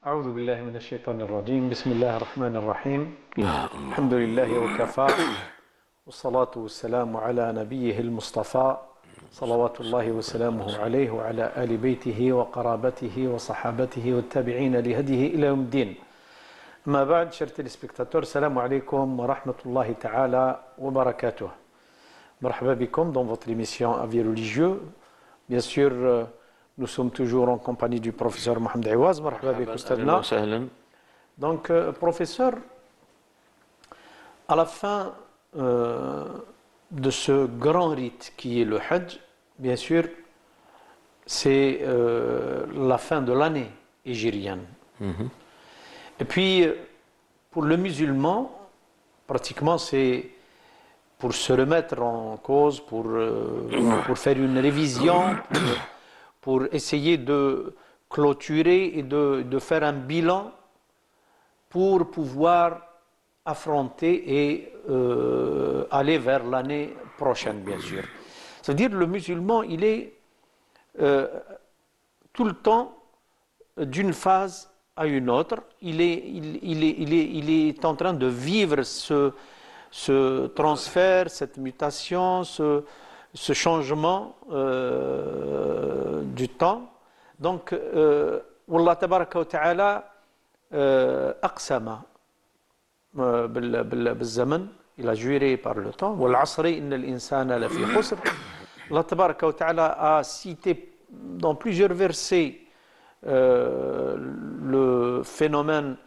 أعوذ بالله من الشيطان الرجيم بسم الله الرحمن الرحيم الحمد لله وكفى والصلاة والسلام على نبيه المصطفى صلوات الله وسلامه عليه وعلى آل بيته وقرابته وصحابته والتابعين لهديه إلى يوم الدين. أما بعد, chers téléspectateurs, salam alaikum wa rahmatullahi ta'ala wa barakatuh. Marhaba bikum dans votre émission Avis religieux. Bien sûr, nous sommes toujours en compagnie du professeur Mohamed Aouaz. Marhaba bikum Ustadna. Donc, professeur, à la fin de ce grand rite qui est le Hajj, bien sûr, c'est la fin de l'année hégirienne. Et puis, pour le musulman, pratiquement, c'est pour se remettre en cause, pour faire une révision, pour essayer de clôturer et de faire un bilan pour pouvoir affronter et aller vers l'année prochaine, bien sûr. C'est-à-dire le musulman, il est tout le temps d'une phase à une autre. Il est en train de vivre ce transfert, cette mutation, ce changement du temps. Donc, Wallah tabaraka wa ta'ala aqsama بالزمن, il a juré par le temps. والعصر إن الإنسان لفي خسر. Allah tabaraka wa ta'ala a cité dans plusieurs versets le phénomène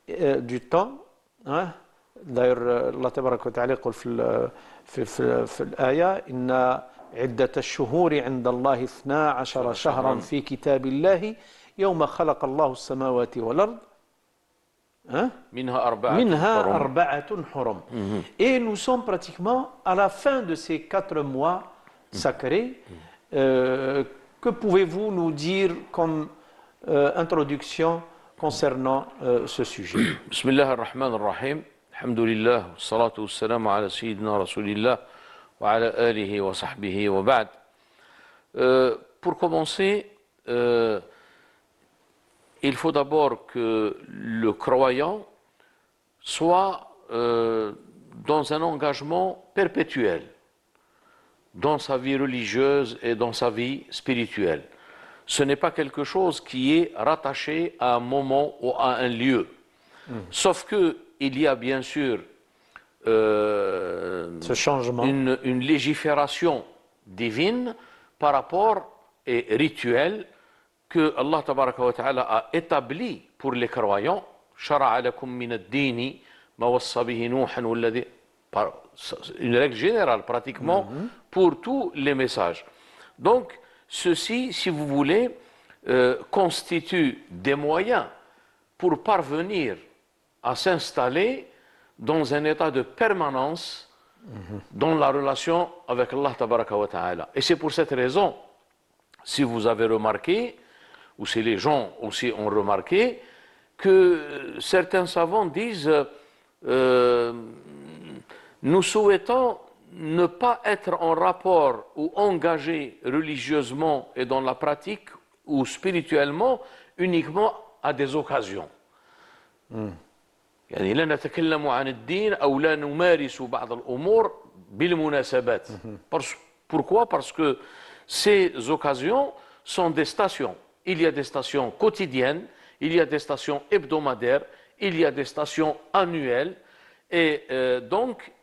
du temps. D'ailleurs, Allah tabaraka wa ta'ala يقول في الآية إن عدة الشهور عند الله 12 شهرا في كتاب الله يوم خلق الله السماوات والأرض منها أربعة حرم. Et nous sommes pratiquement à la fin de ces 4 mois sacrés. Que pouvez-vous nous dire comme introduction concernant ce sujet? Bismillah ar-Rahman ar-Rahim. Alhamdulillah, salatu wassalamu ala sayyidina Rasulillah wa ala alihi wa sahbihi wa ba'd. Pour commencer, il faut d'abord que le croyant soit dans un engagement perpétuel dans sa vie religieuse et dans sa vie spirituelle. Ce n'est pas quelque chose qui est rattaché à un moment ou à un lieu. Sauf que il y a bien sûr ce changement, une légifération divine par rapport et rituel que Allah tabaraka wa ta'ala a établi pour les croyants. Shara'a lakum min ad-dini ma wassa bihi Nuhan walladhi, une règle générale pratiquement pour tous les messages. Donc ceci, si vous voulez, constitue des moyens pour parvenir à s'installer dans un état de permanence dans la relation avec Allah tabaraka wa ta'ala. Et c'est pour cette raison, si vous avez remarqué, ou si les gens aussi ont remarqué, que certains savants disent nous souhaitons ne pas être en rapport ou engagé religieusement et dans la pratique ou spirituellement uniquement à des occasions. يعني لا نتكلم عن الدين أو لا نمارس بعض الأمور بالمناسبات. Pourquoi? Parce que ces occasions sont des stations. Il y a des stations quotidiennes, il y a des stations hebdomadaires, il y a des stations annuelles. Et donc,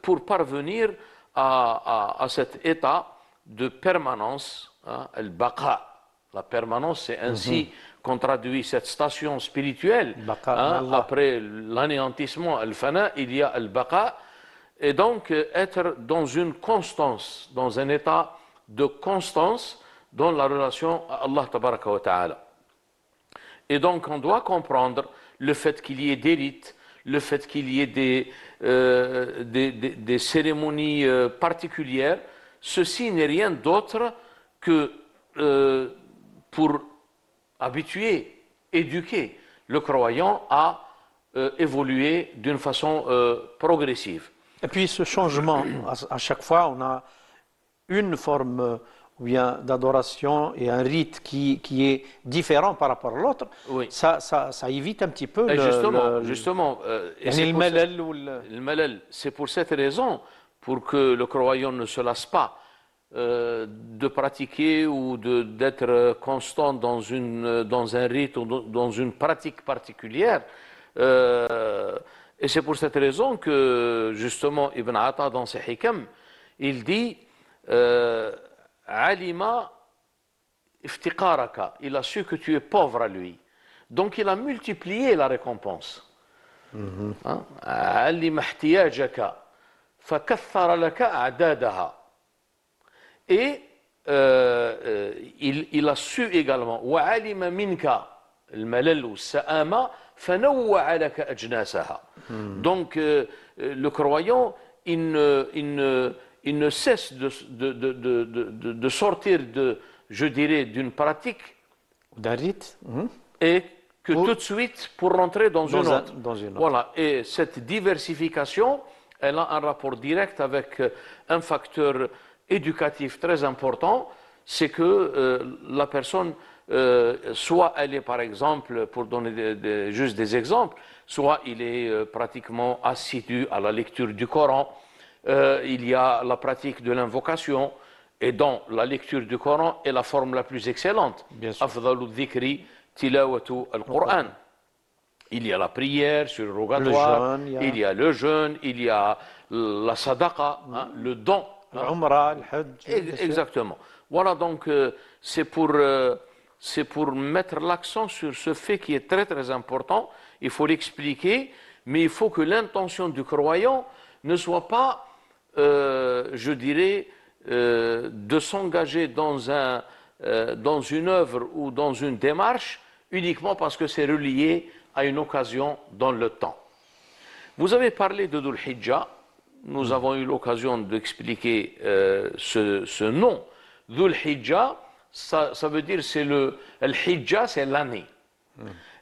pour parvenir à cet état de permanence, al-baqa, la permanence, c'est ainsi qu'on traduit cette station spirituelle. Après l'anéantissement, al-fana, il y a al-baqa. Et donc, être dans une constance, dans un état de constance dans la relation à Allah tabaraka wa ta'ala. Et donc, on doit comprendre le fait qu'il y ait des rites, le fait qu'il y ait des cérémonies particulières. Ceci n'est rien d'autre que pour habituer, éduquer le croyant à évoluer d'une façon progressive. Et puis ce changement, à chaque fois, on a une forme ou bien d'adoration et un rite qui est différent par rapport à l'autre, Oui. ça évite un petit peu Et le, justement, et يعني c'est pour ça- الملل le malal. C'est pour cette raison, pour que le croyant ne se lasse pas de pratiquer ou d'être constant dans un rite ou dans une pratique particulière. Et c'est pour cette raison que, justement, Ibn Atta, dans ses hikam, il dit Alima iftiqaraka, il a su que tu es pauvre à lui. Donc il a multiplié la récompense. علم احتياجك فكثر لك أعدادها. Et il a su également وعلم منك الملل والسآمة فنوع لك أجناسها. Donc le croyant il ne cesse de sortir je dirais d'une pratique d'un rite. et que tout de suite pour rentrer dans une autre. Dans une autre. Voilà, et cette diversification, elle a un rapport direct avec un facteur éducatif très important, c'est que la personne, soit elle est par exemple, pour donner juste des exemples, soit il est pratiquement assidu à la lecture du Coran, il y a la pratique de l'invocation, et dans la lecture du Coran est la forme la plus excellente. Bien sûr. Afdalu dhikri tilawatu al-Qur'an. Il y a la prière surrogatoire, il y a le jeûne, il y a la sadaqa, hein, le don. العمرة الحج. Exactement. Voilà, donc c'est pour mettre l'accent sur ce fait qui est très très important. Il faut l'expliquer, mais il faut que l'intention du croyant ne soit pas, je dirais, de s'engager dans une œuvre ou dans une démarche uniquement parce que c'est relié à une occasion dans le temps. Vous avez parlé de Dhul Hijjah. Nous avons eu l'occasion d'expliquer ce nom. Dhul Hijjah, ça veut dire c'est Hijjah, c'est l'année.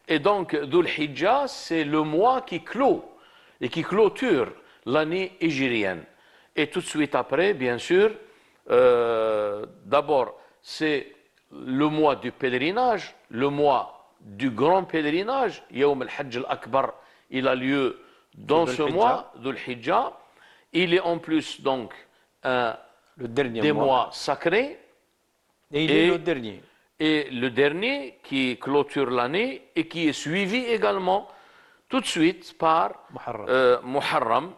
Et donc Dhul Hijjah, c'est le mois qui clôt et qui clôture l'année hégirienne. Et tout de suite après, bien sûr, d'abord, c'est le mois du pèlerinage, le mois du grand pèlerinage, Yawm al-Hajj al-Akbar, il a lieu dans ce mois, Dhul Hijjah. Il est en plus donc des mois sacrés. Et il est le dernier. Et le dernier qui clôture l'année et qui est suivi également tout de suite par Muharram.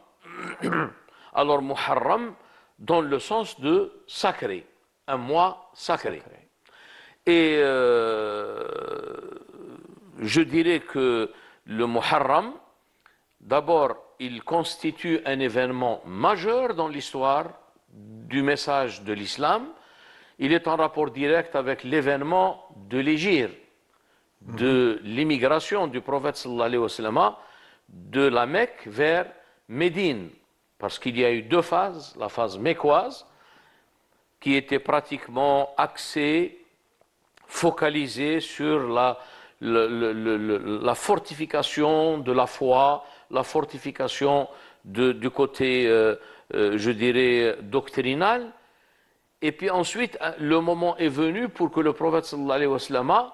Alors Muharram dans le sens de sacré, un mois sacré. Et je dirais que le Muharram, d'abord, il constitue un événement majeur dans l'histoire du message de l'islam. Il est en rapport direct avec l'événement de l'hégire, de l'immigration du prophète sallallahu alayhi wa sallam de la Mecque vers Médine. Parce qu'il y a eu deux phases, la phase mécoise, qui était pratiquement axée, focalisée sur la fortification de la foi, la fortification du côté, je dirais, doctrinal. Et puis ensuite, le moment est venu pour que le prophète sallallahu alayhi wa sallam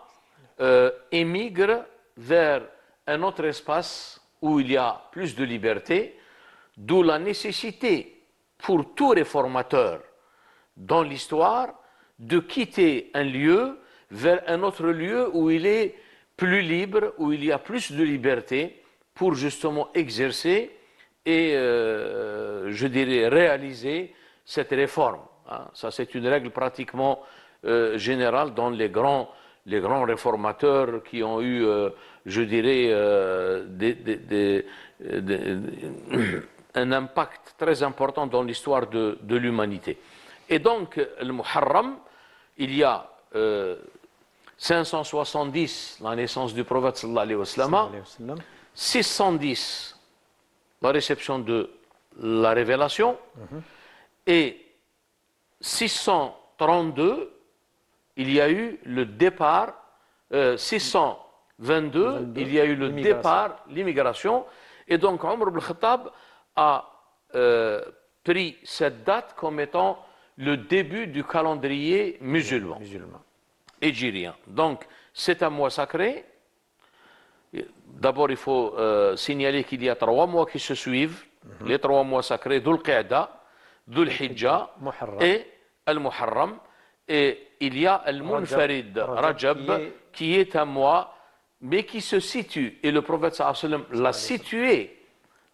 émigre vers un autre espace où il y a plus de liberté, d'où la nécessité pour tout réformateur dans l'histoire de quitter un lieu vers un autre lieu où il est plus libre, où il y a plus de liberté pour justement exercer et, je dirais, réaliser cette réforme. Ça, c'est une règle pratiquement générale dans les grands réformateurs qui ont eu, je dirais, un impact très important dans l'histoire de l'humanité. Et donc, le Muharram, il y a 570, la naissance du prophète sallallahu alayhi wa sallam, 610, la réception de la révélation, et 632, il y a eu le départ, 622, il y a eu le départ, l'immigration, et donc Omar ibn Khattab a pris cette date comme étant le début du calendrier musulman, hégirien. Donc, c'est un mois sacré. D'abord, il faut signaler qu'il y a 3 mois qui se suivent, les 3 mois sacrés, Dhul Qa'da, Dhul Hijjah et Al-Muharram. Et il y a Al-Munfarid, Rajab, qui est un mois, mais qui se situe. Et le prophète sallallahu alayhi wa sallam l'a situé.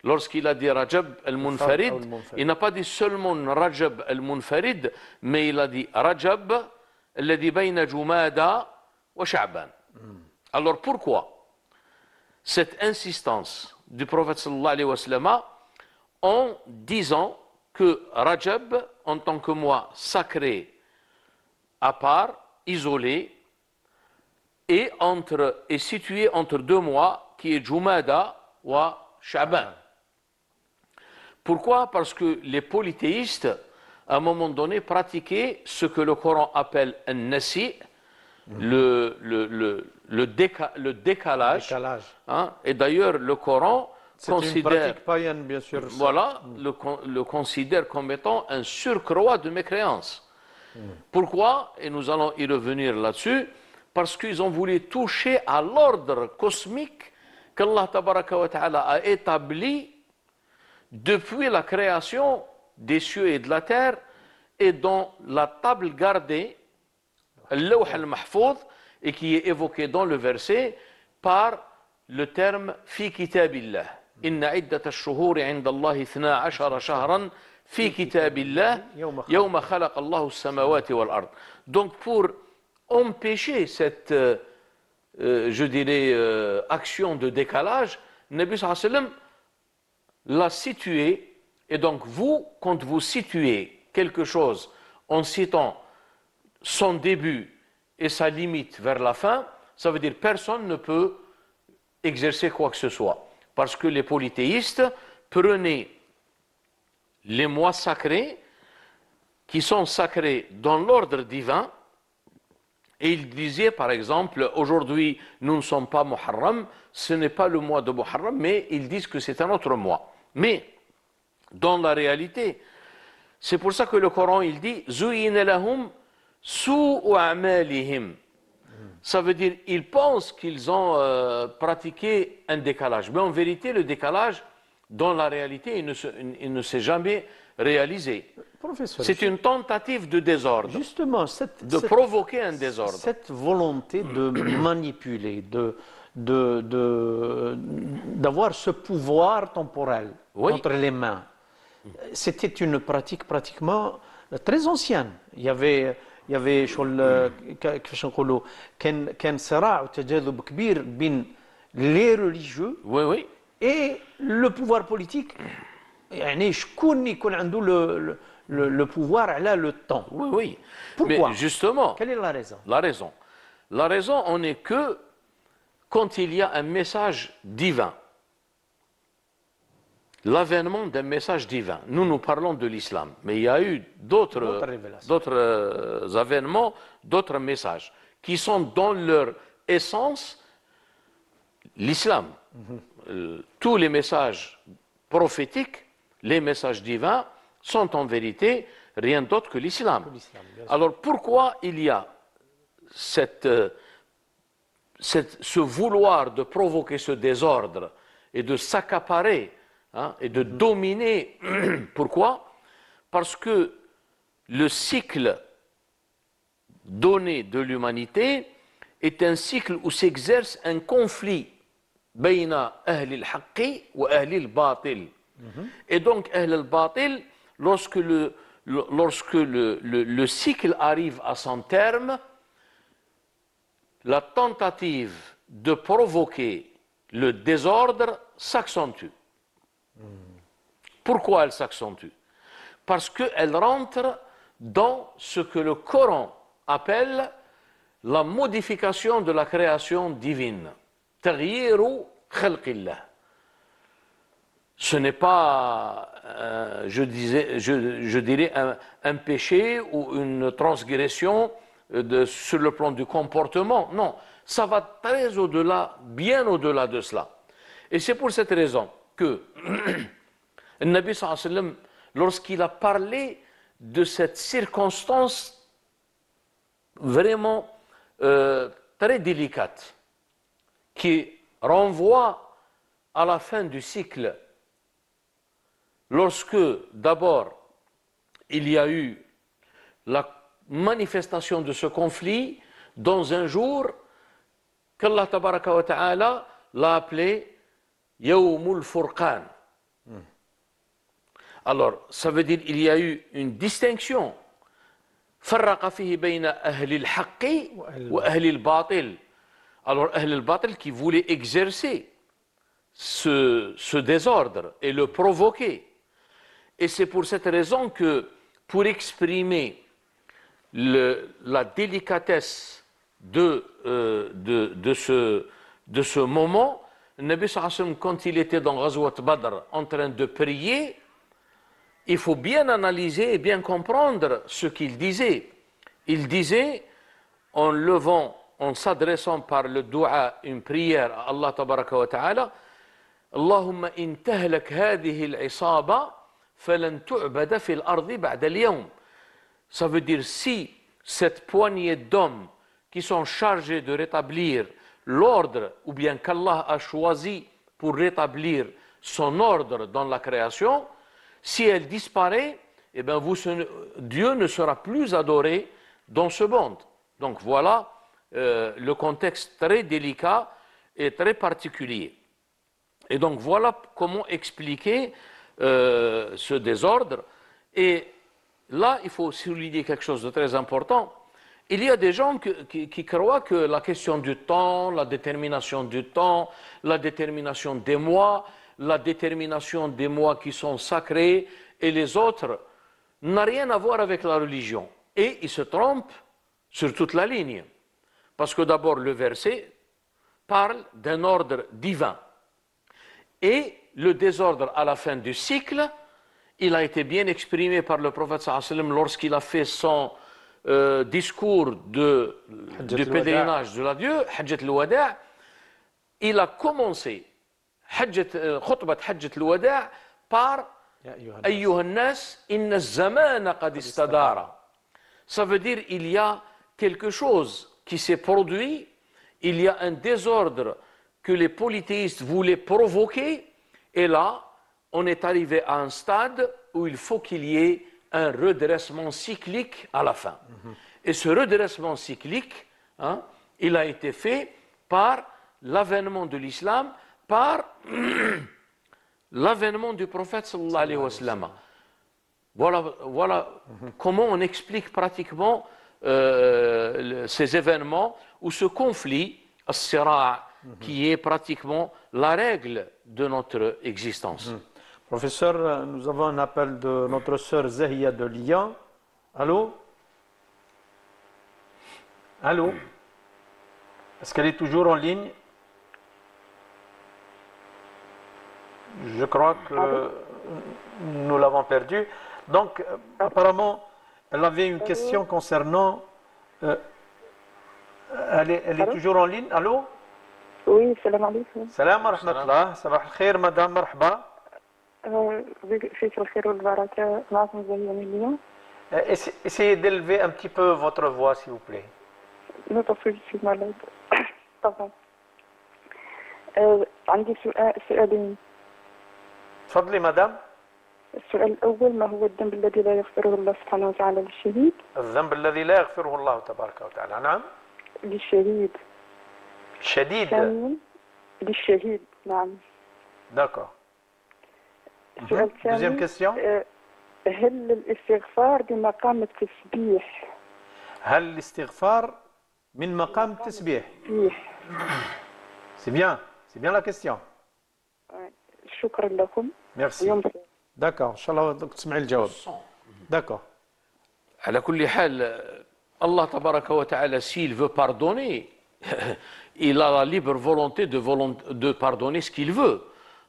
Lorsqu'il a dit Rajab al-Munfarid, il n'a pas dit seulement Rajab al-Munfarid, mais il a dit Rajab, alladhi bayna Jumada wa Sha'ban. Alors pourquoi cette insistance du prophète sallallahu alayhi wa sallam en disant que Rajab, en tant que mois sacré, à part, isolé, est situé entre 2 mois, qui est Jumada wa Sha'ban. Pourquoi? Parce que les polythéistes, à un moment donné, pratiquaient ce que le Coran appelle un nasi, le décalage. Hein? Et d'ailleurs, le Coran considère, une pratique païenne, bien sûr, voilà, le considère comme étant un surcroît de mécréance. Pourquoi? Et nous allons y revenir là-dessus. Parce qu'ils ont voulu toucher à l'ordre cosmique qu'Allah Tabaraka wa Ta'ala a établi depuis la création des cieux et de la terre et dans la table gardée, al-Lawh al-Mahfouz, et qui est évoqué dans le verset par le terme fi kitabillah. Inna iddat ash-shuhuri 'inda Allah 12 shahran fi kitabillah yawma khalaqa Allahu as-samawati wal ard. Donc pour empêcher cette, je dirais, action de décalage, Nabi sallallahu alayhi wa sallam l'a situé. Et donc vous, quand vous situez quelque chose en citant son début et sa limite vers la fin, ça veut dire personne ne peut exercer quoi que ce soit. Parce que les polythéistes prenaient les mois sacrés, qui sont sacrés dans l'ordre divin, et ils disaient par exemple, aujourd'hui nous ne sommes pas Muharram, ce n'est pas le mois de Muharram, mais ils disent que c'est un autre mois. Mais dans la réalité, c'est pour ça que le Coran il dit Zuyina lahum su'u a'malihim. Ça veut dire ils pensent qu'ils ont pratiqué un décalage, mais en vérité le décalage dans la réalité il ne s'est jamais réalisé. C'est une tentative de désordre, justement, de provoquer un désordre. Cette volonté de manipuler, d'avoir ce pouvoir temporel entre les mains, c'était une pratique pratiquement très ancienne. Il y avait كيفاش نقولوا كان صراع وتجاذب كبير بين les religieux et le pouvoir politique. يعني شكون يكون عنده le pouvoir على le temps. Oui. Pourquoi? Mais justement, quelle est la raison? La raison en est que quand il y a un message divin, l'avènement d'un message divin, nous parlons de l'islam, mais il y a eu d'autres avènements, d'autres messages qui sont dans leur essence l'islam. Tous les messages prophétiques, les messages divins sont en vérité rien d'autre que l'islam. Alors pourquoi il y a ce vouloir de provoquer ce désordre et de s'accaparer et de dominer? Pourquoi? Parce que le cycle donné de l'humanité est un cycle où s'exerce un conflit بين أهل الحق وأهل الباطل. Et donc أهل الباطل, lorsque le cycle arrive à son terme, la tentative de provoquer le désordre s'accentue. Pourquoi elle s'accentue? Parce qu'elle rentre dans ce que le Coran appelle la modification de la création divine. Taghyiru khalqillah. Ce n'est pas, je dirais, un péché ou une transgression sur le plan du comportement. Non, ça va très au-delà, bien au-delà de cela. Et c'est pour cette raison que le Nabi sallallahu alayhi wa sallam, lorsqu'il a parlé de cette circonstance vraiment très délicate qui renvoie à la fin du cycle, lorsque d'abord il y a eu la manifestation de ce conflit dans un jour qu'Allah tabaraka wa ta'ala l'a appelé Yawmul Furqan. Alors, ça veut dire qu'il y a eu une distinction. فرق فيه بين أهل الحق وأهل الباطل. Alors, أهل الباطل qui voulait exercer ce désordre et le provoquer. Et c'est pour cette raison que, pour exprimer la délicatesse de ce moment, le Nabi sallallahu alayhi wa sallam, quand il était dans Ghazwat Badr en train de prier, il faut bien analyser et bien comprendre ce qu'il disait. Il disait, en levant, en s'adressant par le dua, une prière à Allah tabaraka wa ta'ala, Allahumma in tahlak hadhihi al-isaba falan tu'bada fil ardi ba'da al-yawm. Ça veut dire, si cette poignée d'hommes qui sont chargés de rétablir l'ordre, ou bien qu'Allah a choisi pour rétablir son ordre dans la création, si elle disparaît, eh bien Dieu ne sera plus adoré dans ce monde. Donc voilà le contexte très délicat et très particulier. Et donc voilà comment expliquer ce désordre. Et là, il faut souligner quelque chose de très important. Il y a des gens qui croient que la question du temps, la détermination du temps, la détermination des mois qui sont sacrés et les autres, n'a rien à voir avec la religion. Et ils se trompent sur toute la ligne. Parce que d'abord, le verset parle d'un ordre divin. Et le désordre à la fin du cycle, il a été bien exprimé par le prophète sallallahu alayhi wa sallam lorsqu'il a fait son discours du pèlerinage de l'adieu, Hajjat al-Wada'. Il a commencé khutbat Hajjat al-Wada' par Ayyuhan nas inna az-zamana qad istadara. Ça veut dire il y a quelque chose qui s'est produit, il y a un désordre que les polythéistes voulaient provoquer, et là, on est arrivé à un stade où il faut qu'il y ait un redressement cyclique à la fin. Et ce redressement cyclique, il a été fait par l'avènement de l'islam, par l'avènement du prophète sallallahu alayhi wa sallam. Voilà comment on explique pratiquement ces événements ou ce conflit, as-sira', qui est pratiquement la règle de notre existence. Professeur, nous avons un appel de notre sœur Zahia de Lyon. Allô? Allô? Est-ce qu'elle est toujours en ligne? Je crois que nous l'avons perdue. Donc, apparemment, elle avait une question concernant... elle est toujours en ligne. Allô? Oui, salam alaikum. Salam wa rahmatullah. Sabah al-khair, madame, marhaba. فيك الخير والبركة. معكم زهية من ليون. Essayez d'élever un petit peu votre voix, s'il vous plaît. لا تصير في مرض. طبعا. عندي سؤالين. تفضلي مدام. السؤال الأول، ما هو الذنب الذي لا يغفره الله سبحانه وتعالى للشهيد؟ الذنب الذي لا يغفره الله تبارك وتعالى، نعم. للشهيد. شديد. ثانيا للشهيد، نعم. D'accord. السؤال الثاني. Deuxième question. هل الاستغفار بمقام التسبيح؟ هل الاستغفار من مقام التسبيح؟ C'est bien la question. شكرا لكم. Merci. يوم D'accord. إن شاء الله تسمعي الجواب. D'accord. على كل حال Allah tabaraka wa ta'ala, s'il veut pardonner, il a la libre volonté de pardonner ce qu'il veut.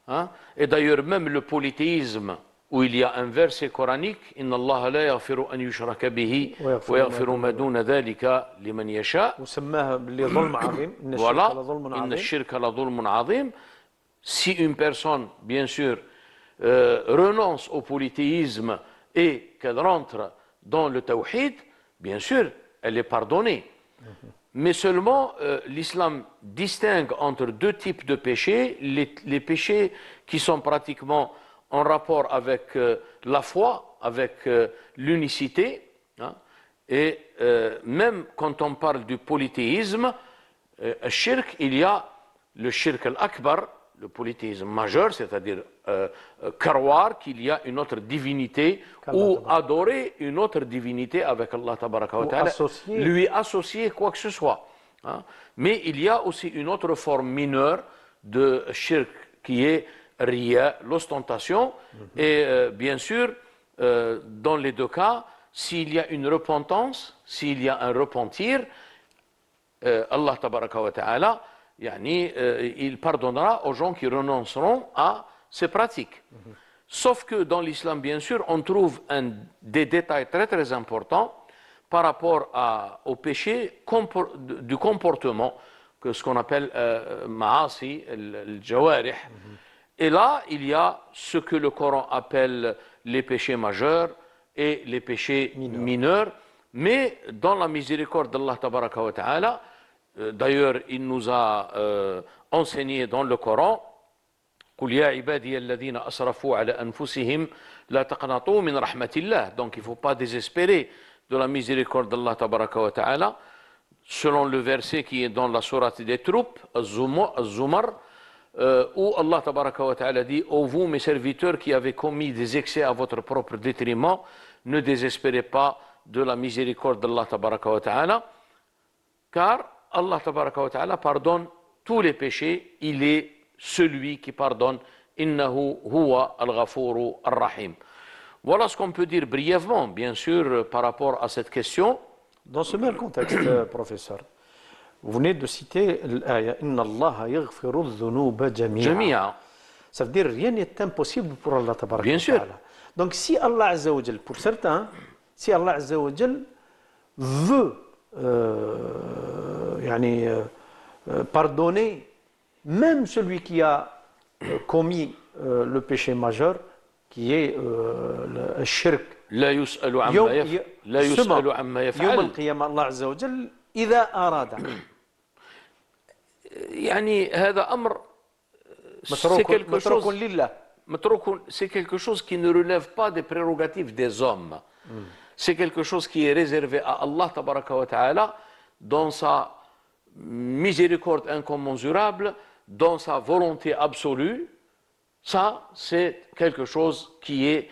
Hein? Et d'ailleurs, même le polythéisme, où il y a un verset coranique, Inna Allah la yaghfiru an yushraka bihi wa yaghfiru ma duna dhalika liman yasha. وسماها باللي ظلم عظيم. Voilà, inna shirka la dhulmun azim. Si une personne, bien sûr, renonce au polythéisme et qu'elle rentre dans le tawhid, bien sûr, elle est pardonnée. Mais seulement, l'islam distingue entre deux types de péchés, les péchés qui sont pratiquement en rapport avec la foi, avec l'unicité, hein, et même quand on parle du polythéisme, shirk, il y a le shirk al-akbar, le polythéisme majeur, c'est-à-dire croire qu'il y a une autre divinité ou adorer une autre divinité avec Allah tabaraka wa ta'ala, lui associer quoi que ce soit. Hein. Mais il y a aussi une autre forme mineure de shirk qui est riya, l'ostentation. Et bien sûr, dans les deux cas, s'il y a une repentance, s'il y a un repentir, Allah tabaraka wa ta'ala, il pardonnera aux gens qui renonceront à ces pratiques. Sauf que dans l'islam, bien sûr, on trouve des détails très très importants par rapport au péché du comportement, que ce qu'on appelle ma'asi, al-jawarih. Et là, il y a ce que le Coran appelle les péchés majeurs et les péchés mineurs. Mais dans la miséricorde d'Allah tabaraka wa ta'ala, d'ailleurs, il nous a enseigné dans le Coran قل يا عبادي الذين أسرفوا على أنفسهم لا تقنطوا من رحمة الله. Donc il ne faut pas désespérer de la miséricorde d'Allah tabaraka wa ta'ala. Selon le verset qui est dans la sourate des troupes, Az-Zumar, où Allah tabaraka wa ta'ala dit: ô vous mes serviteurs qui avez commis des excès à votre propre détriment, ne désespérez pas de la miséricorde d'Allah tabaraka wa ta'ala, car Allah tabaraka wa ta'ala pardonne tous les péchés, il est celui qui pardonne. Innahu huwa al-ghafuru ar-rahim. Voilà ce qu'on peut dire brièvement, bien sûr, par rapport à cette question. Dans ce même contexte, professeur, vous venez de citer l'aya Inna Allah yaghfiru dhunuba jami'a. Ça veut dire rien n'est impossible pour Allah tabaraka wa ta'ala. Bien sûr. Donc si Allah azza wa jal, pour certains, si Allah azza wa jal veut pardonner même celui qui a commis le péché majeur, qui est le shirk. لا يسأل عما يفعل. يوم القيامة الله عز وجل إذا أراد. يعني هذا أمر متروك لله. C'est quelque chose qui ne relève pas des prérogatives des hommes. C'est quelque chose qui est réservé à Allah tabaraka wa ta'ala dans sa miséricorde incommensurable, dans sa volonté absolue. Ça, c'est quelque chose qui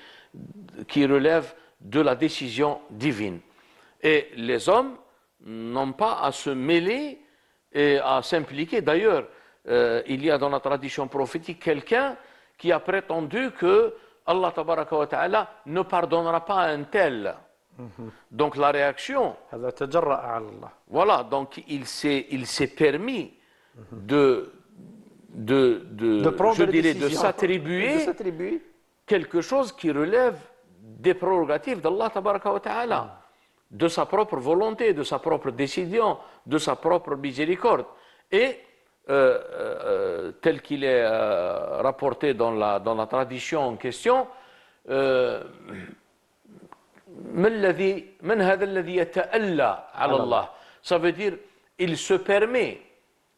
relève de la décision divine. Et les hommes n'ont pas à se mêler et à s'impliquer. D'ailleurs, il y a dans la tradition prophétique quelqu'un qui a prétendu que Allah tabaraka wa ta'ala ne pardonnera pas un tel. Donc la réaction, voilà, donc il s'est permis de s'attribuer quelque chose qui relève des prérogatives d'Allah tabaraka wa ta'ala, de sa propre volonté, de sa propre décision, de sa propre miséricorde. Et tel qu'il est rapporté dans la tradition en question, ça veut dire il se permet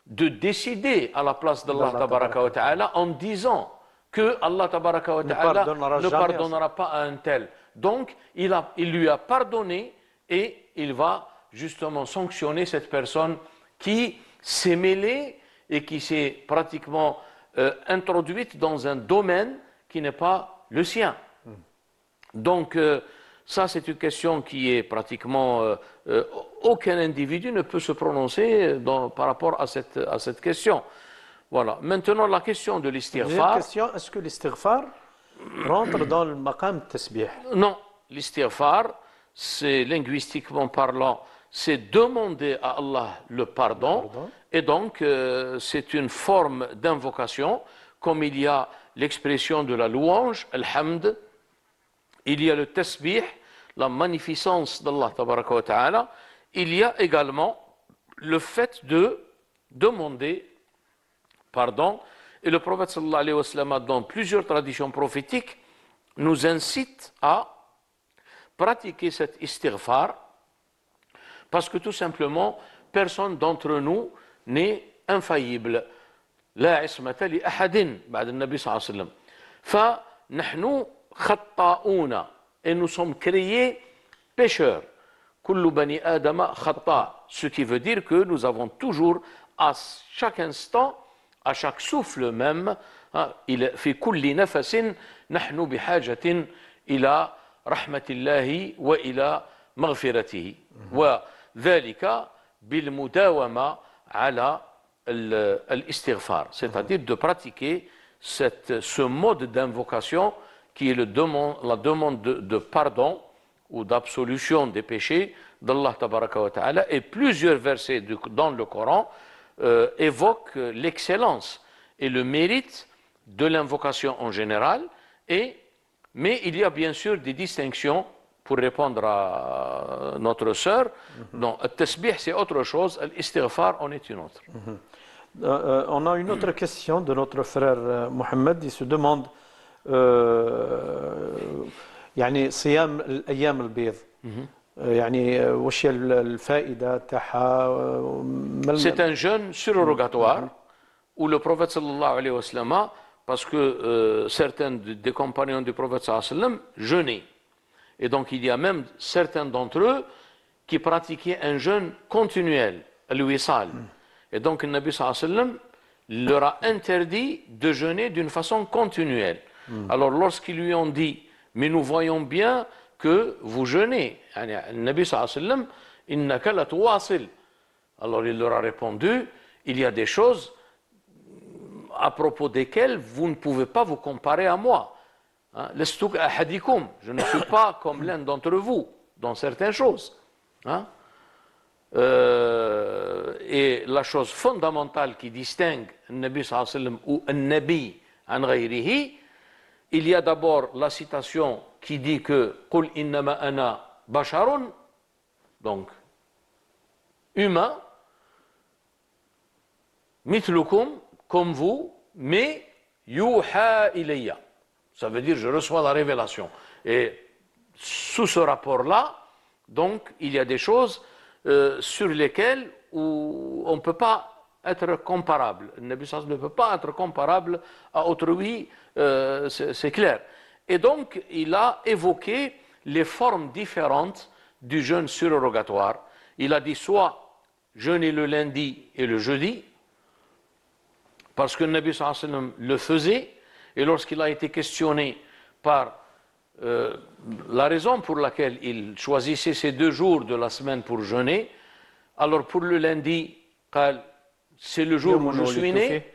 de décider à la place d'Allah tabaraka wa ta'ala en disant que Allah tabaraka wa ta'ala ne pardonnera pas à un tel. Donc il lui a pardonné et il va justement sanctionner cette personne qui s'est mêlée et qui s'est pratiquement introduite dans un domaine qui n'est pas le sien. Donc ça, c'est une question qui est pratiquement... aucun individu ne peut se prononcer par rapport à cette question. Voilà. Maintenant, la question de l'istighfar... Est-ce que l'istighfar rentre dans le maqam tasbih? Non. L'istighfar, c'est linguistiquement parlant, c'est demander à Allah le pardon. Et donc, c'est une forme d'invocation, comme il y a l'expression de la louange, al-hamd. Il y a le tasbih, la magnificence d'Allah tabaraka wa ta'ala. Il y a également le fait de demander pardon. Et le prophète sallallahu alayhi wa sallam, dans plusieurs traditions prophétiques, nous incite à pratiquer cet istighfar parce que tout simplement, personne d'entre nous n'est infaillible. لا عصمة لأحد بعد النبي صلى الله عليه وسلم. فنحن خطاؤون et nous sommes créés pécheurs. كل بني آدم خطاء. Ce qui veut dire que nous avons toujours, à chaque instant, à chaque souffle même, في كل نفس نحن بحاجة إلى رحمة الله وإلى مغفرته. وذلك بالمداومة على l'istighfar, c'est-à-dire de pratiquer ce mode d'invocation qui est la demande de pardon ou d'absolution des péchés d'Allah Tabaraka wa Ta'ala, et plusieurs versets dans le Coran évoquent l'excellence et le mérite de l'invocation en général, mais il y a bien sûr des distinctions. Pour répondre à notre sœur, non, le tasbih c'est autre chose, l'istighfar en est une autre. On a une autre question de notre frère Mohamed. Il se demande يعني صيام الأيام البيض يعني وش الفائدة تاعها؟ C'est un jeûne surrogatoire où le prophète sallallahu alayhi wa sallam, parce que certains des compagnons du prophète sallallahu alayhi wa sallam jeûnaient. Et donc il y a même certains d'entre eux qui pratiquaient un jeûne continuel, al-wisal. Et donc le Nabi sallallahu alayhi wa sallam leur a interdit de jeûner d'une façon continuelle. Alors lorsqu'ils lui ont dit, mais nous voyons bien que vous jeûnez, le Nabi sallallahu alayhi wa sallam, innaka la tuwasil. Alors il leur a répondu, il y a des choses à propos desquelles vous ne pouvez pas vous comparer à moi. Je ne suis pas comme l'un d'entre vous dans certaines choses. Et la chose fondamentale qui distingue le Nabi sallallahu alayhi wa sallam ou un Nabi an ghayrihi, il y a d'abord la citation qui dit que Qul innama ana basharun, donc humain, mithlukum, comme vous, mais yuha ilayya. Ça veut dire je reçois la révélation. Et sous ce rapport-là, donc, il y a des choses sur lesquelles où on ne peut pas être comparable. Le Nabi sallallahu alayhi wa sallam ne peut pas être comparable à autrui, c'est clair. Et donc, il a évoqué les formes différentes du jeûne surrogatoire. Il a dit soit jeûner le lundi et le jeudi, parce que le Nabi sallallahu alayhi wa sallam le faisait. Et lorsqu'il a été questionné par la raison pour laquelle il choisissait ces 2 jours de la semaine pour jeûner, alors pour le lundi, c'est le jour où je suis né,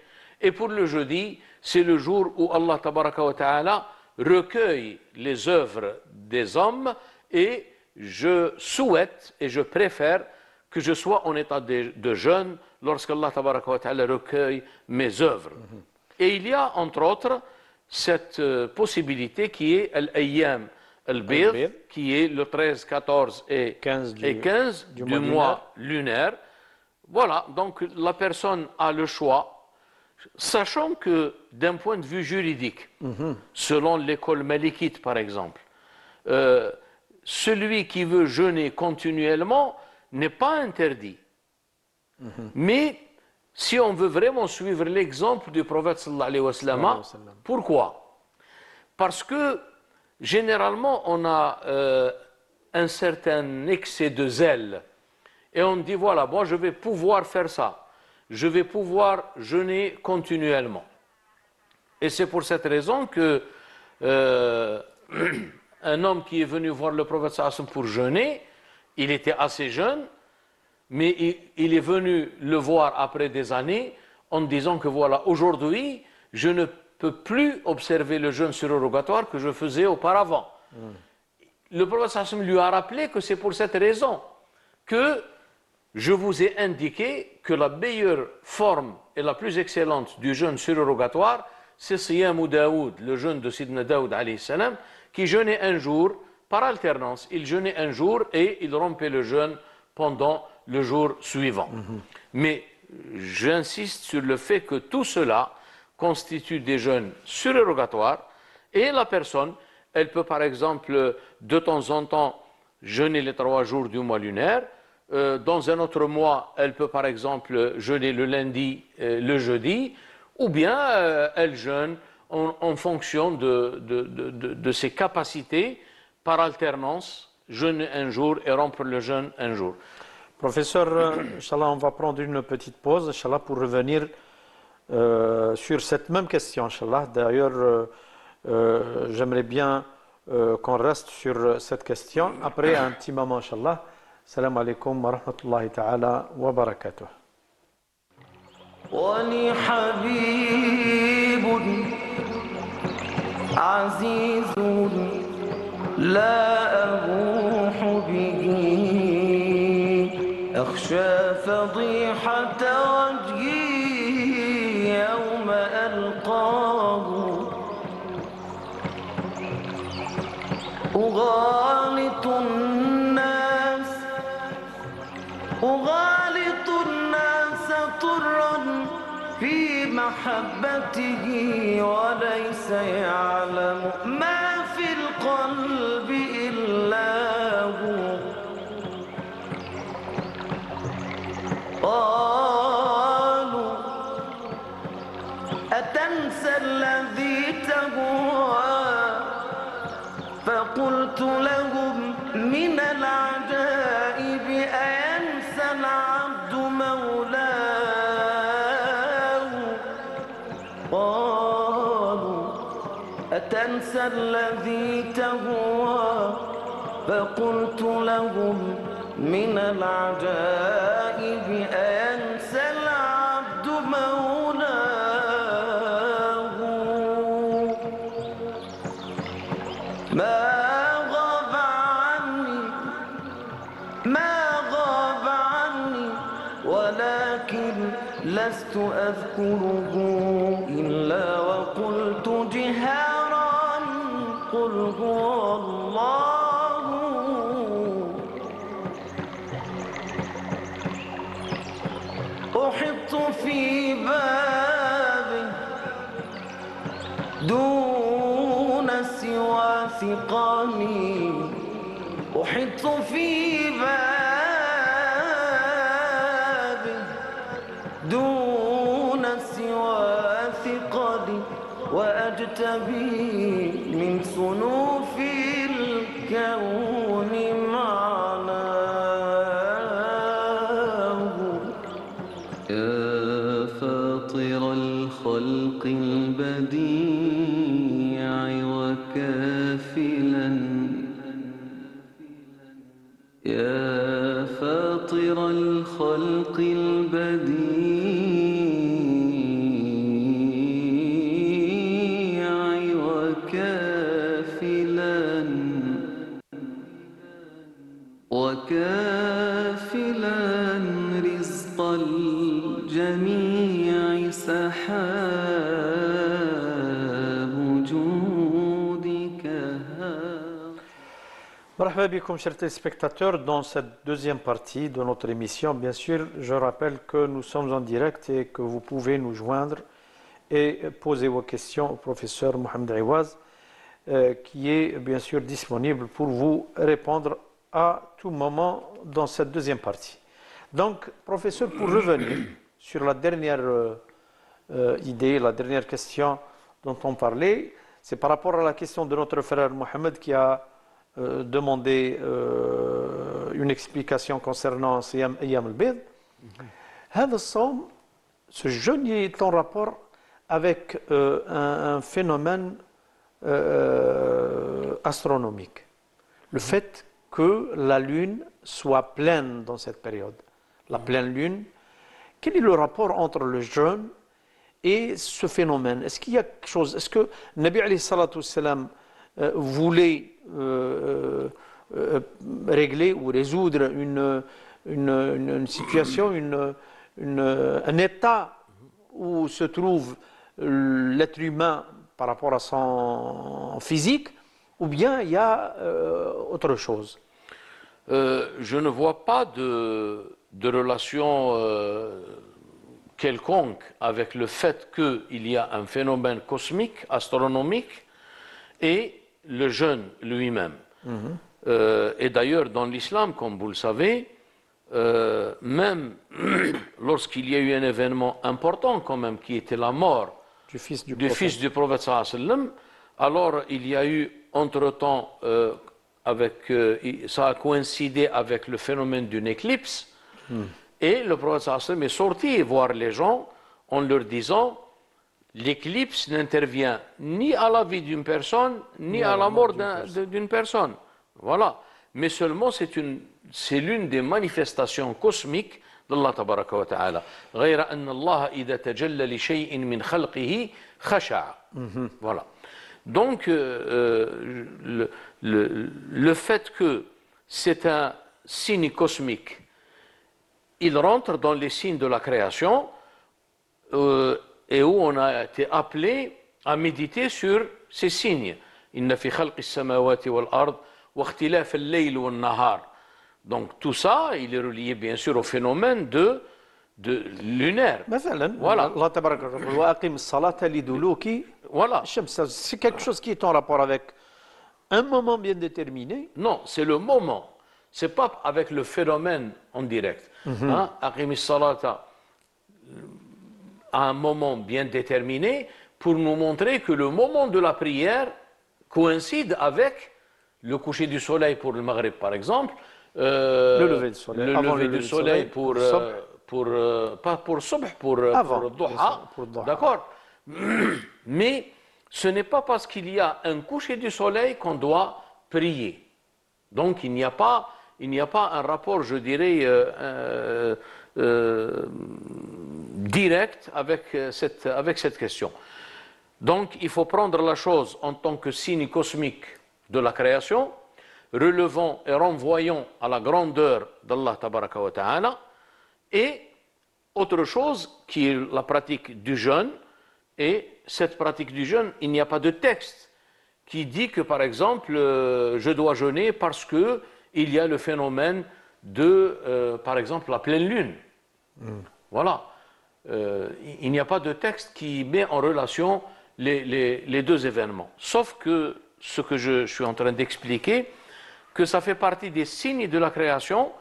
et pour le jeudi, c'est le jour où Allah Tabaraka wa Ta'ala recueille les œuvres des hommes, et je souhaite et je préfère que je sois en état de jeûne lorsqu'Allah Tabaraka wa Ta'ala recueille mes œuvres. Et il y a, entre autres, cette possibilité qui est l'Ayyam al-Bid, qui est le 13, 14 et 15 du mois lunaire. Voilà, donc la personne a le choix, sachant que d'un point de vue juridique, selon l'école malikite par exemple, celui qui veut jeûner continuellement n'est pas interdit. Mais si on veut vraiment suivre l'exemple du prophète sallallahu alayhi wa sallam, pourquoi? Parce que généralement on a un certain excès de zèle et on dit voilà, moi je vais pouvoir faire ça, je vais pouvoir jeûner continuellement. Et c'est pour cette raison que un homme qui est venu voir le prophète sallallahu alayhi wa sallam pour jeûner, il était assez jeune, mais il est venu le voir après des années en disant que voilà, aujourd'hui, je ne peux plus observer le jeûne surrogatoire que je faisais auparavant. Le prophète sallallahu alayhi wa sallam lui a rappelé que c'est pour cette raison que je vous ai indiqué que la meilleure forme et la plus excellente du jeûne surrogatoire, c'est Siyamu Daoud, le jeûne de Sidna Daoud alayhi salam, qui jeûnait un jour par alternance. Il jeûnait un jour et il rompait le jeûne pendant le jour suivant. Mais j'insiste sur le fait que tout cela constitue des jeûnes surrogatoires et la personne, Elle peut par exemple de temps en temps jeûner les 3 jours du mois lunaire. Dans un autre mois, elle peut par exemple jeûner le lundi, le jeudi, ou bien elle jeûne en fonction de ses capacités par alternance, jeûner un jour et rompre le jeûne un jour. Professeur, Inch'Allah, on va prendre une petite pause, Inch'Allah, pour revenir sur cette même question, Inch'Allah. D'ailleurs, j'aimerais bien qu'on reste sur cette question après un petit moment, Inch'Allah. Salam alaikum wa rahmatullahi ta'ala wa barakatuh. ولي حبيب عزيز لا أبوح به أخشى فضيحة وجهي يوم ألقاه أغالط الناس طرا في محبته وليس يعلم ما في القلب إلا هو قالوا أتنسى الذي تهوى فقلت لهم من العجائب أينسى العبد مولاه قالوا أتنسى الذي تهوى فقلت لهم من العجائب أينسى العبد مولاه ما غاب عني ولكن لست أذكره إلا وقلت جهارا قل هو الله أحط في بابي دون سوى ثقاني أحط في بابي دون سوى ثقلي وأجتبي من صنوف الكون معناه يا فاطر الخلق البديع وكافلا يا فاطر الخلق البديع وكافلا رزق الجميع سحاب جودك Marhaba bikum, chers téléspectateurs, dans cette deuxième partie de notre émission. Bien sûr, je rappelle que nous sommes en direct et que vous pouvez nous joindre et poser vos questions au professeur Mohamed Iwaz, qui est bien sûr disponible pour vous répondre à tout moment dans cette deuxième partie. Donc, professeur, pour revenir sur la dernière idée, la dernière question dont on parlait, c'est par rapport à la question de notre frère Mohamed qui a demandé une explication concernant Siyam Ayyam al-Bid. Ce jeûne est en rapport avec un phénomène astronomique. Le fait que la lune soit pleine dans cette période. La pleine lune. Quel est le rapport entre le jeûne et ce phénomène? Est-ce qu'il y a quelque chose? Est-ce que Nabi alayhi salatu wassalam voulait régler ou résoudre une situation, un état où se trouve l'être humain par rapport à son physique, ou bien il y a autre chose? Je ne vois pas de relation quelconque avec le fait qu'il y a un phénomène cosmique, astronomique, et le jeûne lui-même. Et d'ailleurs, dans l'islam, comme vous le savez, même lorsqu'il y a eu un événement important quand même, qui était la mort Du fils du du prophète. fils du prophète sallallahu alayhi wa sallam, alors il y a eu entre-temps, ça a coïncidé avec le phénomène d'une éclipse, et le prophète sallallahu alayhi wa sallam est sorti voir les gens en leur disant: l'éclipse n'intervient ni à la vie d'une personne, ni à la mort d'une personne. Voilà. Mais seulement c'est l'une des manifestations cosmiques d'Allah tabaraka wa ta'ala. غير أن الله إذا تجلى لشيء من خلقه خشع. Voilà. Donc, le fait que c'est un signe cosmique, il rentre dans les signes de la création, et où on a été appelé à méditer sur ces signes. إن في خلق السماوات والأرض واختلاف الليل والنهار. Donc tout ça, il est relié bien sûr au phénomène de lunaire. مثلا Voilà. Allah tabaraka wa ta'ala, وأقم الصلاة لدلوك Voilà. الشمس. C'est quelque chose qui est en rapport avec un moment bien déterminé. Non, c'est le moment. C'est pas avec le phénomène en direct. Hein? Aqim as-salata à un moment bien déterminé pour nous montrer que le moment de la prière coïncide avec le coucher du soleil pour le Maghrib, par exemple. Le lever du soleil. Le Avant lever du soleil pour, Subh. pas pour Subh, pour Avant. le Duha. Pour le Duha. D'accord. Mais ce n'est pas parce qu'il y a un coucher du soleil qu'on doit prier. Donc il n'y a pas un rapport, je dirais, direct avec cette question. Donc il faut prendre la chose en tant que signe cosmique de la création, relevant et renvoyant à la grandeur d'Allah tabaraka wa ta'ala, et autre chose qui est la pratique du jeûne. Et cette pratique du jeûne, il n'y a pas de texte qui dit que, par exemple, je dois jeûner parce que il y a le phénomène de, par exemple, la pleine lune. Voilà. Il n'y a pas de texte qui met en relation les deux événements. Sauf que ce que je suis en train d'expliquer, que ça fait partie des signes de la création,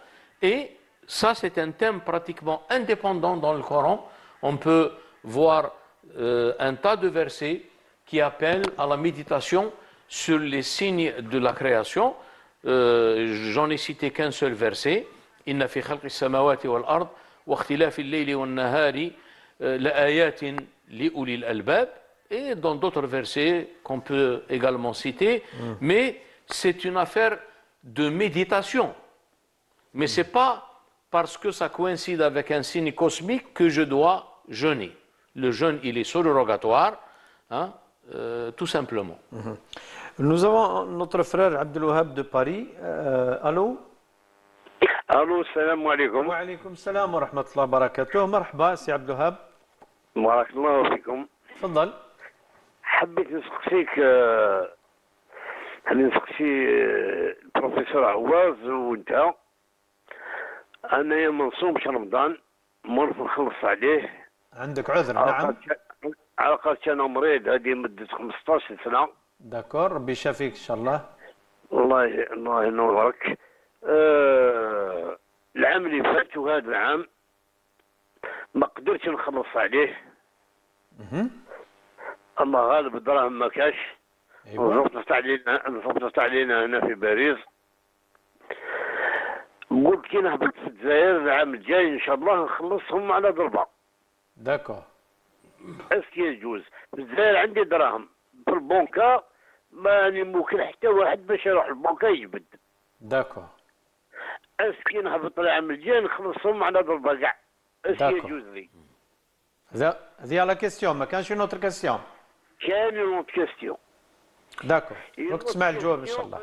et ça, c'est un thème pratiquement indépendant dans le Coran. On peut voir un tas de versets qui appellent à la méditation sur les signes de la création. J'en ai cité qu'un seul verset. Inna fi khalqis samawati wal ard wa ikhtilafil layli wan nahari la ayatin li ulil albab. Et dans d'autres versets qu'on peut également citer. Mais c'est une affaire de méditation. Mais c'est pas parce que ça coïncide avec un signe cosmique que je dois jeûner. Le jeûne, il est surrogatoire, hein, tout simplement. Nous avons notre frère Abdel Wahab de Paris. Allô? الو السلام عليكم. وعليكم السلام ورحمة الله وبركاته. مرحبا سي عبد الوهاب. بارك الله فيكم. تفضل. حبيت نسقسيك نسقسي البروفيسور عواز وانت. انايا ما نصومش رمضان، مرض نخلص عليه. عندك عذر؟ نعم. على خاطر انا مريض هذه مدة 15 سنة. داكور، ربي يشافيك ان شاء الله. الله ينورك. العام اللي فات وهذا العام ما قدرتش نخلص عليه. الله غالب الدراهم ما كاش. نصبت علينا هنا في باريس. قلت كي نهبط في الجزائر العام الجاي ان شاء الله نخلصهم على ضربة. داكور. اسكي يجوز؟ في الجزائر عندي دراهم في البنكة، ماني ممكن حتى واحد باش يروح البنكة يجبد. داكور. اسكي نهبط العام الجاي نخلصهم على ضربة كاع. اسكي يجوز لي؟ هذه لا كيستيون، ما كانش اون اوتر كيستيون. كان اون اوتر كيستيون. داكور. راك تسمع الجواب ان شاء الله.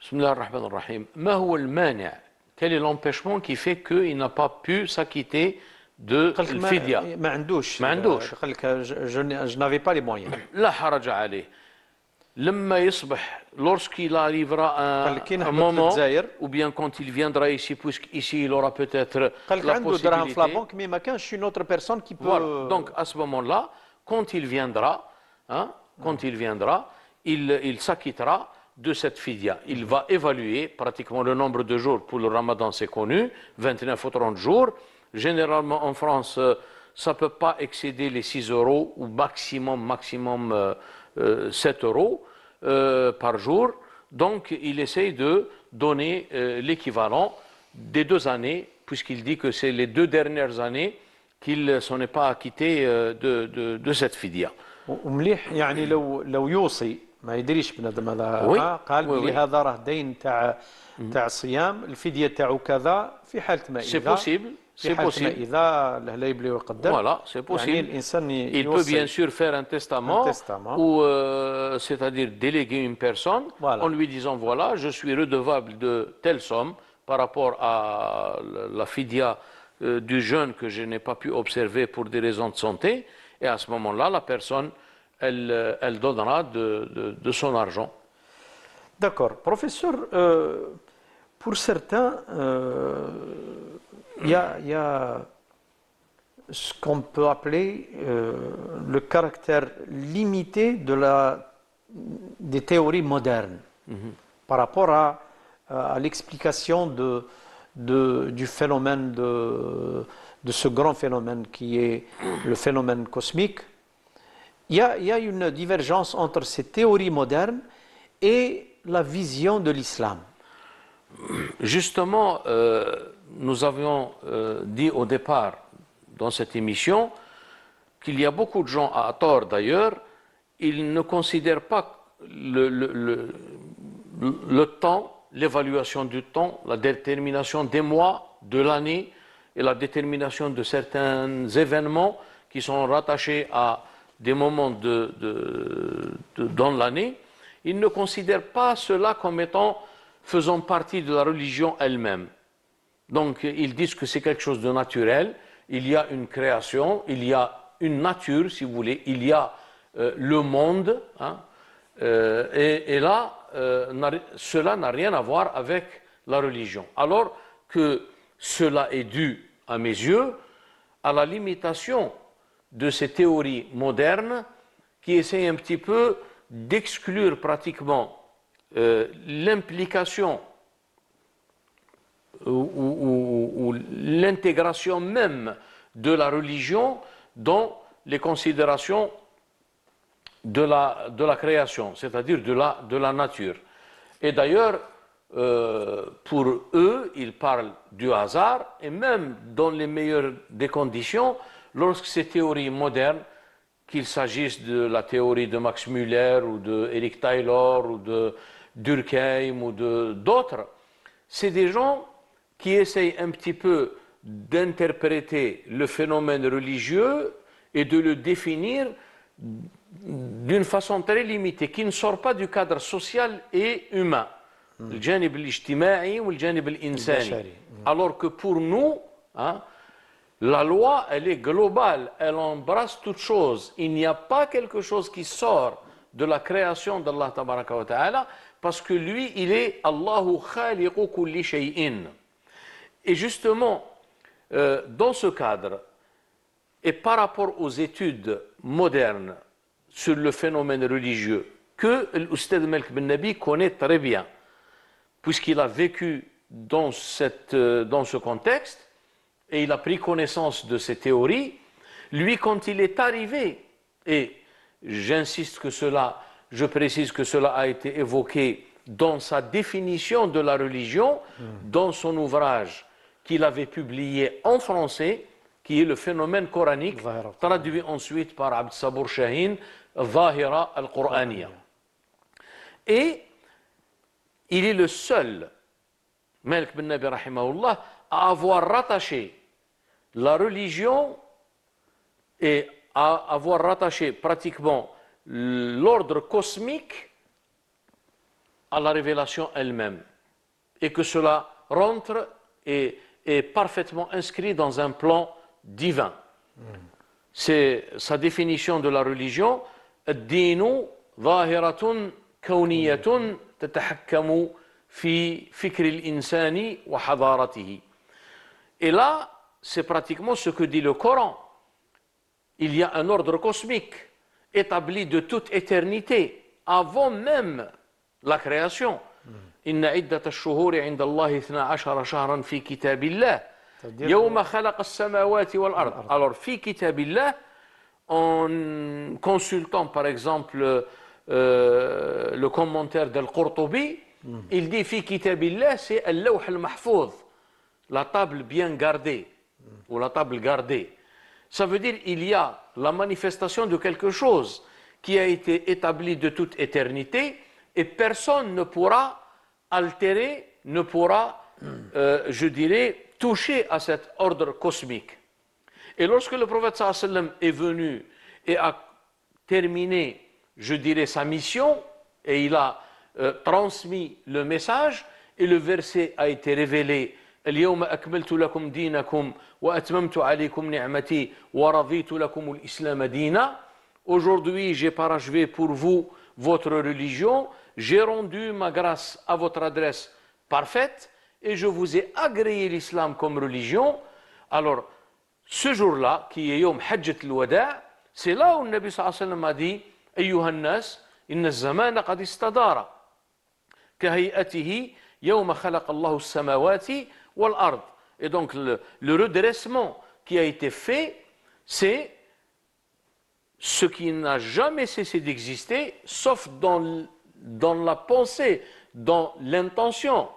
بسم الله الرحمن الرحيم. ما هو المانع؟ Quel est l'empêchement qui fait qu'il n'a pas pu s'acquitter de الفدية؟ ما عندوش. ما عندوش. قال لك je n'avais pas les moyens. لا حرج عليه. لما يصبح lorsqu'il arrivera un moment ou bien quand il viendra ici, puisqu'ici il aura peut-être la possibilité. Mais ما كانش une autre personne qui peut. Voilà. Donc à ce moment-là, quand il viendra, il s'acquittera de cette fidya. Il va évaluer pratiquement le nombre de jours. Pour le ramadan, c'est connu, 29 ou 30 jours. Généralement, en France, ça ne peut pas excéder les 6 euros ou maximum 7 euros par jour. Donc, il essaye de donner l'équivalent des 2 années, puisqu'il dit que c'est les 2 dernières années qu'il ne s'en est pas acquitté de cette fidya. ومليح يعني لو يوصي ما يدريش بنادم هذا وي. قال وي. بلي هذا راه دين تاع صيام الفديه تاعو كذا في حاله ما C'est اذا possible, في c'est حاله ما possible. اذا لا يبلي ويقدر Voilà, c'est possible. يعني الانسان Il peut يوصي bien sûr faire un testament, ou c'est-à-dire déléguer une personne Voilà. en lui disant voilà, je suis redevable de telle somme par rapport à la fidya du jeûne que je n'ai pas pu observer pour des raisons de santé, et à ce moment-là, la personne, elle donnera de son argent. D'accord. Professeur, pour certains, il y a ce qu'on peut appeler le caractère limité des théories modernes par rapport à l'explication du phénomène, de ce grand phénomène qui est le phénomène cosmique. Il y a une divergence entre ces théories modernes et la vision de l'islam. Justement, nous avions dit au départ dans cette émission qu'il y a beaucoup de gens, à tort d'ailleurs, ils ne considèrent pas le temps, l'évaluation du temps, la détermination des mois, de l'année et la détermination de certains événements qui sont rattachés à des moments dans l'année. Ils ne considèrent pas cela comme étant faisant partie de la religion elle-même. Donc ils disent que c'est quelque chose de naturel, il y a une création, il y a une nature si vous voulez, il y a le monde, hein, et là cela n'a rien à voir avec la religion. Alors que cela est dû, à mes yeux, à la limitation de ces théories modernes qui essayent un petit peu d'exclure pratiquement l'implication ou l'intégration même de la religion dans les considérations de la création, c'est-à-dire de la nature. Et d'ailleurs, pour eux, ils parlent du hasard, et même dans les meilleures des conditions, lorsque ces théories modernes, qu'il s'agisse de la théorie de Max Müller ou de Eric Taylor ou de Durkheim ou d'autres, c'est des gens qui essayent un petit peu d'interpréter le phénomène religieux et de le définir d'une façon très limitée, qui ne sort pas du cadre social et humain. Le janib al-ijtima'i ou le janib al-insani. Alors que pour nous, hein, la loi, elle est globale, elle embrasse toute chose. Il n'y a pas quelque chose qui sort de la création d'Allah tabaraka wa ta'ala, parce que lui, il est Allahu khaliqu kulli shay'in. Et justement, dans ce cadre, et par rapport aux études modernes sur le phénomène religieux, que l'Oustad Malik Ben Nabi connaît très bien, puisqu'il a vécu dans ce contexte, et il a pris connaissance de ces théories, lui, quand il est arrivé, et je précise que cela a été évoqué dans sa définition de la religion, dans son ouvrage qu'il avait publié en français, qui est le phénomène coranique, traduit ensuite par Abd Sabour Shahin, Zahira al-Qur'aniya. Et il est le seul, Malik Ben Nabi rahimahullah, à avoir rattaché la religion et à avoir rattaché pratiquement l'ordre cosmique à la révélation elle-même. Et que cela rentre et est parfaitement inscrit dans un plan divin. C'est sa définition de la religion. الدين ظاهرة كونية تتحكم في فكر الإنسان وحضارته. Et là, c'est pratiquement ce que dit le Coran. Il y a un ordre cosmique établi de toute éternité avant même la création. إن عدة الشهور عند الله 12 شهرا في كتاب الله يوم خلق السماوات والأرض. Alors, في كتاب الله, en consultant par exemple le commentaire d'Al-Qurtubi, il dit في كتاب الله, c'est اللوح المحفوظ, la table bien gardée, ou la table gardée. Ça veut dire il y a la manifestation de quelque chose qui a été établi de toute éternité et personne ne pourra altérer, ne pourra, je dirais, toucher à cet ordre cosmique. Et lorsque le prophète sallallahu alayhi wa sallam est venu et a terminé, je dirais, sa mission, et il a transmis le message, et le verset a été révélé: اليوم أكملت لكم دينكم وأتممت عليكم نعمتي ورضيت لكم الإسلام دينا. Aujourd'hui, j'ai parachevé pour vous votre religion, j'ai rendu ma grâce à votre adresse parfaite et je vous ai agréé l'islam comme religion. Alors, ce jour-là, qui est Yom Hajjat al-Wada', c'est là où le Nabi sallallahu alayhi wa sallam a dit: أيها الناس إن الزمان قد استدار كهيئته يوم خلق الله السماوات والأرض. Et donc, le redressement qui a été fait, c'est ce qui n'a jamais cessé d'exister, sauf dans la pensée, dans l'intention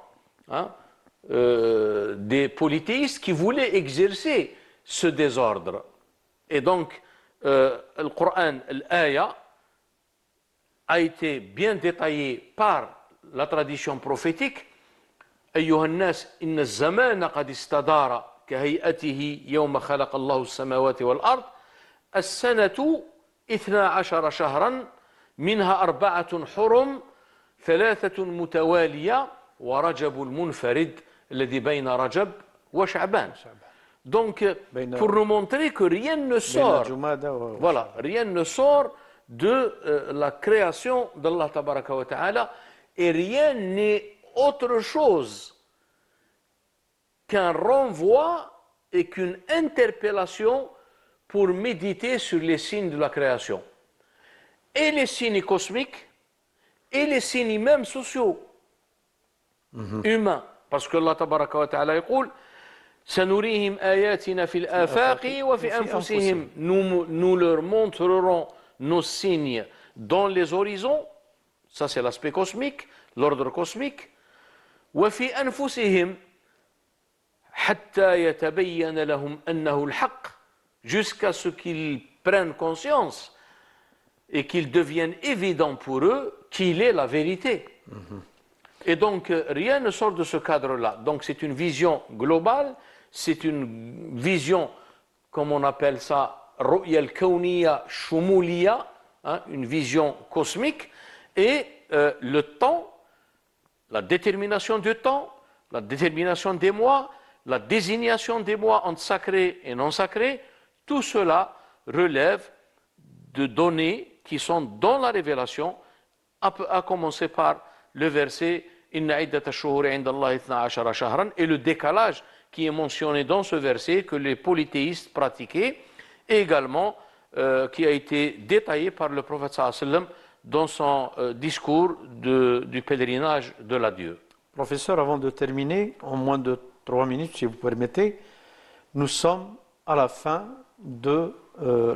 des polythéistes qui voulaient exercer ce désordre. Et donc, le Coran, l'Aya, a été bien détaillé par la tradition prophétique. أيها الناس إن الزمان قد استدار كهيئته يوم خلق الله السماوات والأرض السنة 12 شهرا منها 4 حرم 3 متوالية ورجب المنفرد الذي بين رجب وشعبان. Donc, pour nous montrer que rien ne sort, voilà, rien ne sort de la création d'Allah Tabaraka wa Ta'ala, et rien n'est autre chose qu'un renvoi et qu'une interpellation pour méditer sur les signes de la création. Et les signes cosmiques, et les signes même sociaux, humains. Parce que Allah Tabaraka wa Ta'ala يقول: سنريهم آياتنا في الآفاق وفي أنفسهم. Nous leur montrerons nos signes dans les horizons, ça c'est l'aspect cosmique, l'ordre cosmique. وفي أنفسهم حتى يتبين لهم أنه الحق, jusqu'à ce qu'ils prennent conscience et qu'il devienne évident pour eux qu'il est la vérité. Et donc rien ne sort de ce cadre-là. Donc c'est une vision globale, c'est une vision, comme on appelle ça, رؤية الكونية شمولية, une vision cosmique, et le temps, la détermination du temps, la détermination des mois, la désignation des mois entre sacrés et non sacrés, tout cela relève de données qui sont dans la révélation, à commencer par le verset Inna iddat ash-shuhuri 'inda Allahi 12 shahran, et le décalage qui est mentionné dans ce verset que les polythéistes pratiquaient, et également qui a été détaillé par le prophète sallallahu alayhi wa sallam dans son discours du pèlerinage de l'adieu. Professeur, avant de terminer, en moins de 3 minutes, si vous permettez, nous sommes à la fin de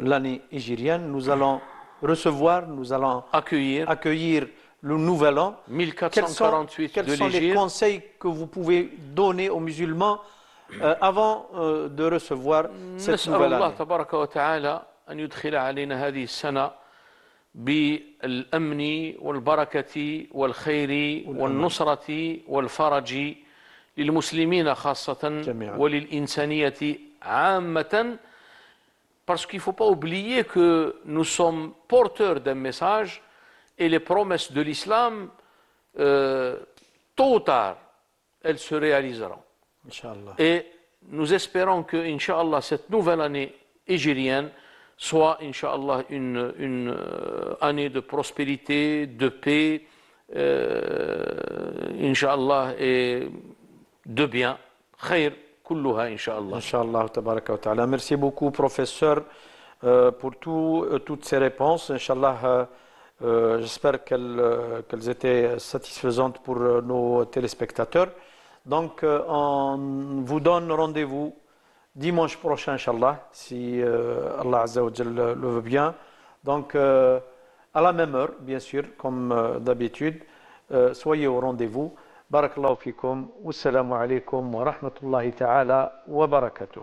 l'année hégirienne. Nous allons recevoir, nous allons accueillir le nouvel an. 1448 quels de sont les l'Hégire. conseils que vous pouvez donner aux musulmans avant de recevoir cette نسأل nouvelle الله année? تبارك وتعالى أن يدخل علينا هذه السنة بالأمن والبركة والخير والنصرة والفرج للمسلمين خاصة جميعا. وللإنسانية عامة, parce qu'il ne faut pas oublier que nous sommes porteurs d'un message et les promesses de l'islam, tôt ou tard, elles se réaliseront. Inch'Allah. Et nous espérons que, Inch'Allah, cette nouvelle année hégirienne soit, Inch'Allah, une année de prospérité, de paix, Inch'Allah, et de bien. Khair kulluha, Inch'Allah. Inch'Allah, tabaraka wa ta'ala. Merci beaucoup, professeur, pour toutes ces réponses. Inch'Allah, J'espère qu'elles étaient satisfaisantes pour nos téléspectateurs. Donc, on vous donne rendez-vous dimanche prochain, Inch'Allah, si Allah Azza wa Jal le veut bien. Donc, à la même heure, bien sûr, comme d'habitude, soyez au rendez-vous. Barakallahu fikum. Wassalamu alaikum wa rahmatullahi ta'ala wa barakatuh.